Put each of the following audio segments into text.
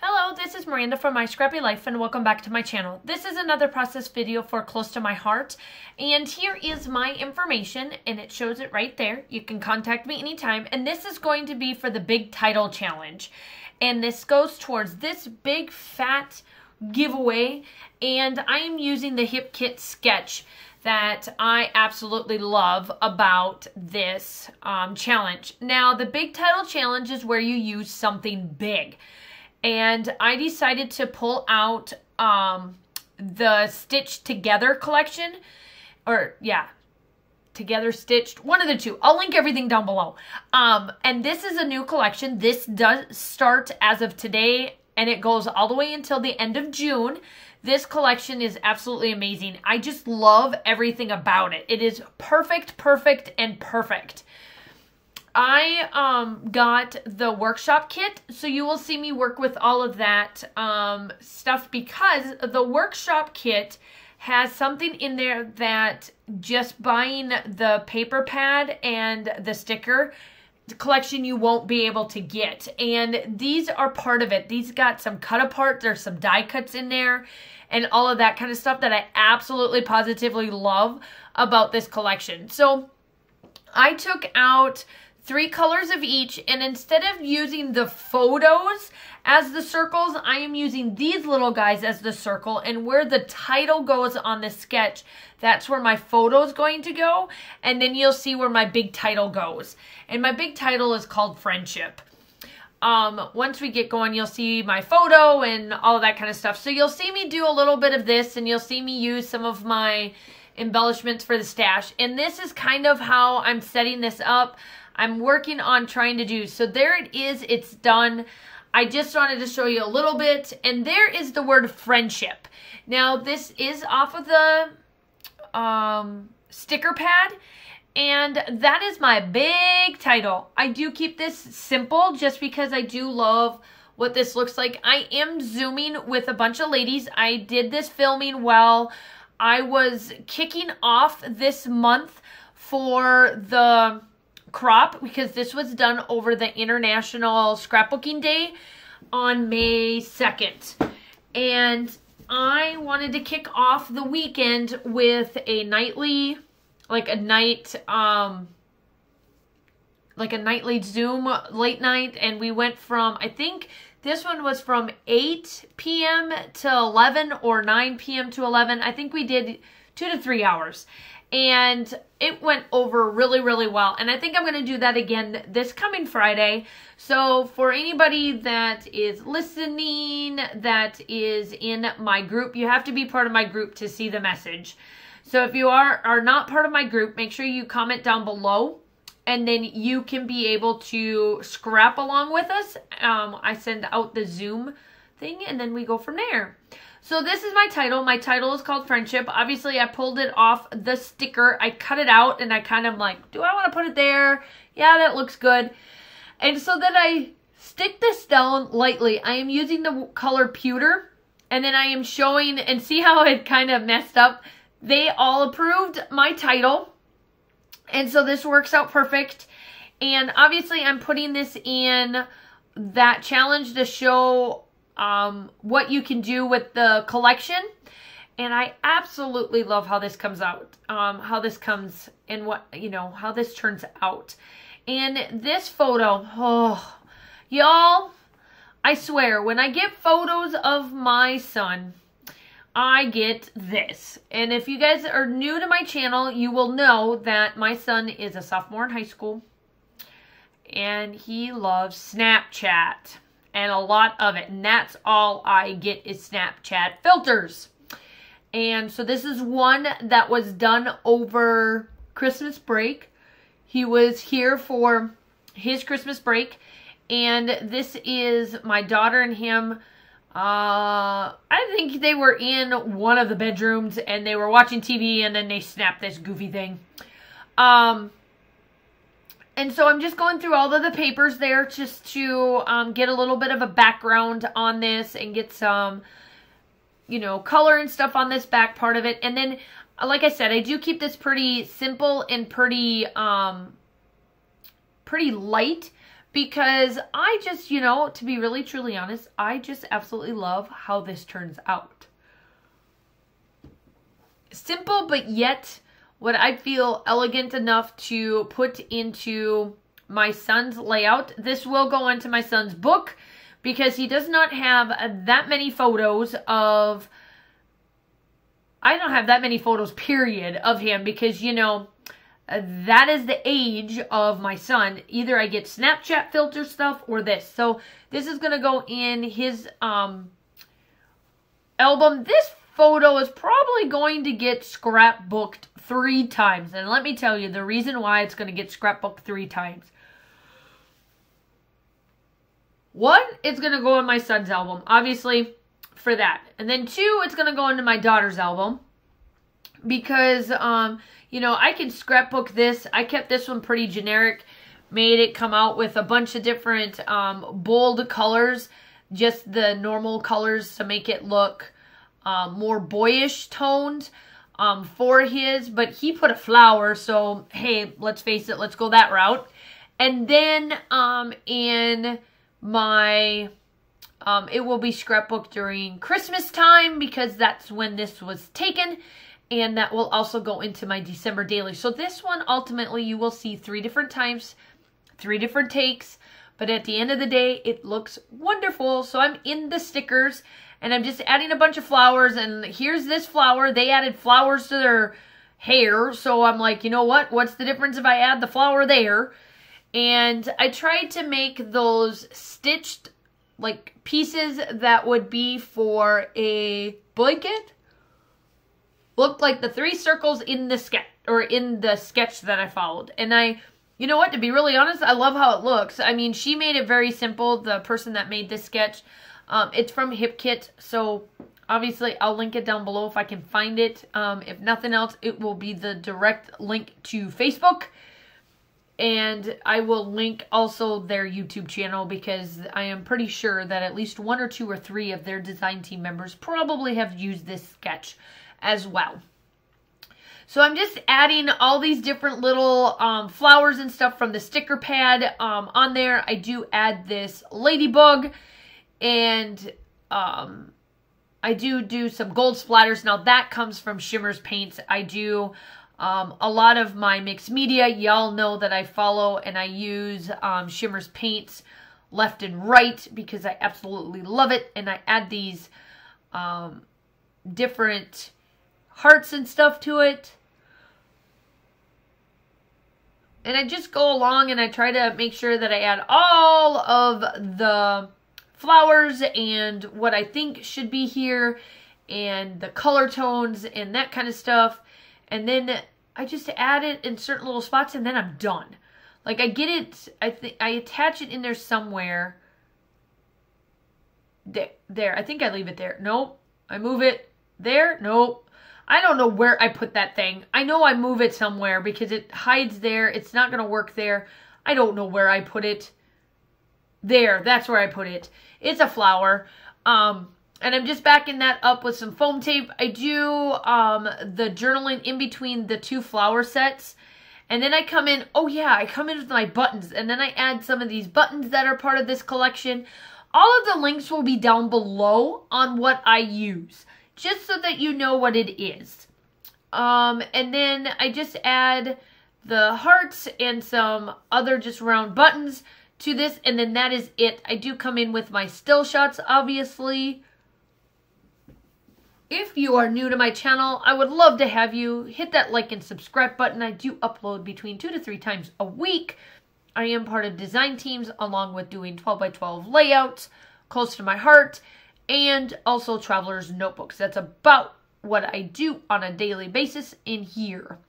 Hello, this is Miranda from My Scrappy Life and welcome back to my channel. This is another process video for close to my heart, and here is my information and it shows it right there. You can contact me anytime, and this is going to be for the big title challenge, and this goes towards this big fat giveaway, and I am using the Hip Kit sketch that I absolutely love about this challenge. Now, the big title challenge is where you use something big. And I decided to pull out the Stitched Together collection. Or, yeah, Together Stitched. One of the two. I'll link everything down below. And this is a new collection. This does start as of today, and it goes all the way until the end of June. This collection is absolutely amazing. I just love everything about it. It is perfect, perfect, and perfect. I got the workshop kit, so you will see me work with all of that stuff, because the workshop kit has something in there that just buying the paper pad and the sticker collection you won't be able to get. And these are part of it. These got some cut apart, there's some die cuts in there, and all of that kind of stuff that I absolutely positively love about this collection. So I took out 3 colors of each, and instead of using the photos as the circles, I am using these little guys as the circle, and where the title goes on the sketch, that's where my photo is going to go, and then you'll see where my big title goes. And my big title is called Friendship. Once we get going, you'll see my photo and all of that kind of stuff. So you'll see me do a little bit of this, and you'll see me use some of my embellishments for the stash. And this is kind of how I'm setting this up. I'm working on trying to do. So there it is. It's done. I just wanted to show you a little bit. And there is the word friendship. Now, this is off of the sticker pad. And that is my big title. I do keep this simple just because I do love what this looks like. I am zooming with a bunch of ladies. I did this filming while I was kicking off this month for the crop, because this was done over the International Scrapbooking Day on May 2nd. And I wanted to kick off the weekend with a nightly, like a nightly Zoom late night, and we went from, I think this one was from 8 p.m. to 11 or 9 p.m. to 11. I think we did 2 to 3 hours. And it went over really, really well. And I think I'm going to do that again this coming Friday. So for anybody that is listening, that is in my group, you have to be part of my group to see the message. So if you are not part of my group, make sure you comment down below, and then you can be able to scrap along with us. I send out the Zoom thing, and then we go from there. So this is my title. My title is called Friendship. Obviously, I pulled it off the sticker. I cut it out, and I kind of like, do I want to put it there? Yeah, that looks good. And so then I stick this down lightly. I am using the color pewter, and then I am showing, and see how it kind of messed up? They all approved my title, and so this works out perfect. And obviously, I'm putting this in that challenge to show what you can do with the collection. And I absolutely love how this comes out, how this comes and what, you know, how this turns out. And this photo, oh, y'all, I swear, when I get photos of my son, I get this. And if you guys are new to my channel, you will know that my son is a sophomore in high school, and he loves Snapchat. And a lot of it. And that's all I get is Snapchat filters. And so this is one that was done over Christmas break. He was here for his Christmas break. And this is my daughter and him. I think they were in one of the bedrooms and they were watching TV, and then they snapped this goofy thing. And so I'm just going through all of the papers there just to get a little bit of a background on this and get some, you know, color and stuff on this back part of it. And then, like I said, I do keep this pretty simple and pretty light, because I just, you know, to be really truly honest, I just absolutely love how this turns out. Simple, but yet what I feel elegant enough to put into my son's layout. This will go into my son's book because he does not have that many photos of, I don't have that many photos, period, of him because, you know, that is the age of my son. Either I get Snapchat filter stuff or this. So this is going to go in his album. This photo is probably going to get scrapbooked 3 times. And let me tell you the reason why it's going to get scrapbooked 3 times. 1, it's going to go in my son's album, obviously, for that. And then 2, it's going to go into my daughter's album. Because, you know, I can scrapbook this. I kept this one pretty generic. Made it come out with a bunch of different bold colors. Just the normal colors to make it look more boyish toned for his. But he put a flower, so, hey, let's face it, let's go that route. And then in my... it will be scrapbooked during Christmas time because that's when this was taken. And that will also go into my December daily. So this one, ultimately, you will see 3 different times, 3 different takes. But at the end of the day, it looks wonderful. So I'm in the stickers. And I'm just adding a bunch of flowers. And here's this flower. They added flowers to their hair. So I'm like, you know what? What's the difference if I add the flower there? And I tried to make those stitched, like, pieces that would be for a blanket. Looked like the 3 circles in the sketch, or in the sketch that I followed. And you know what, to be really honest, I love how it looks. I mean, she made it very simple, the person that made this sketch. It's from HipKit, so obviously I'll link it down below if I can find it. If nothing else, it will be the direct link to Facebook. And I will link also their YouTube channel because I am pretty sure that at least 1 or 2 or 3 of their design team members probably have used this sketch as well. So I'm just adding all these different little flowers and stuff from the sticker pad on there. I do add this ladybug, and I do some gold splatters. Now that comes from Shimmer's Paints. I do a lot of my mixed media. Y'all know that I follow and I use Shimmer's Paints left and right because I absolutely love it. And I add these different hearts and stuff to it. And I just go along and I try to make sure that I add all of the flowers and what I think should be here and the color tones and that kind of stuff. And then I just add it in certain little spots and then I'm done. Like I get it, I attach it in there somewhere. There, I think I leave it there. Nope. I move it there. Nope. I don't know where I put that thing. I know I move it somewhere because it hides there. It's not going to work there. I don't know where I put it. There, that's where I put it. It's a flower. And I'm just backing that up with some foam tape. I do the journaling in between the 2 flower sets. And then I come in, oh yeah, I come in with my buttons. And then I add some of these buttons that are part of this collection. All of the links will be down below on what I use, just so that you know what it is. And then I just add the hearts and some other just round buttons to this, and then that is it. I do come in with my still shots, obviously. If you are new to my channel, I would love to have you hit that like and subscribe button. I do upload between 2 to 3 times a week. I am part of design teams along with doing 12x12 layouts, close to my heart, and also traveler's notebooks. That's about what I do on a daily basis in here.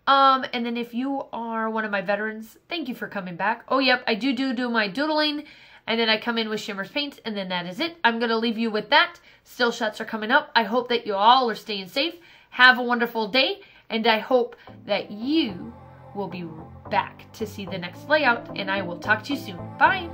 And then if you are one of my veterans, thank you for coming back. Oh, yep, I do my doodling, and then I come in with Shimmer's Paints, and then that is it. I'm going to leave you with that. Still shots are coming up. I hope that you all are staying safe. Have a wonderful day, and I hope that you will be back to see the next layout, and I will talk to you soon. Bye!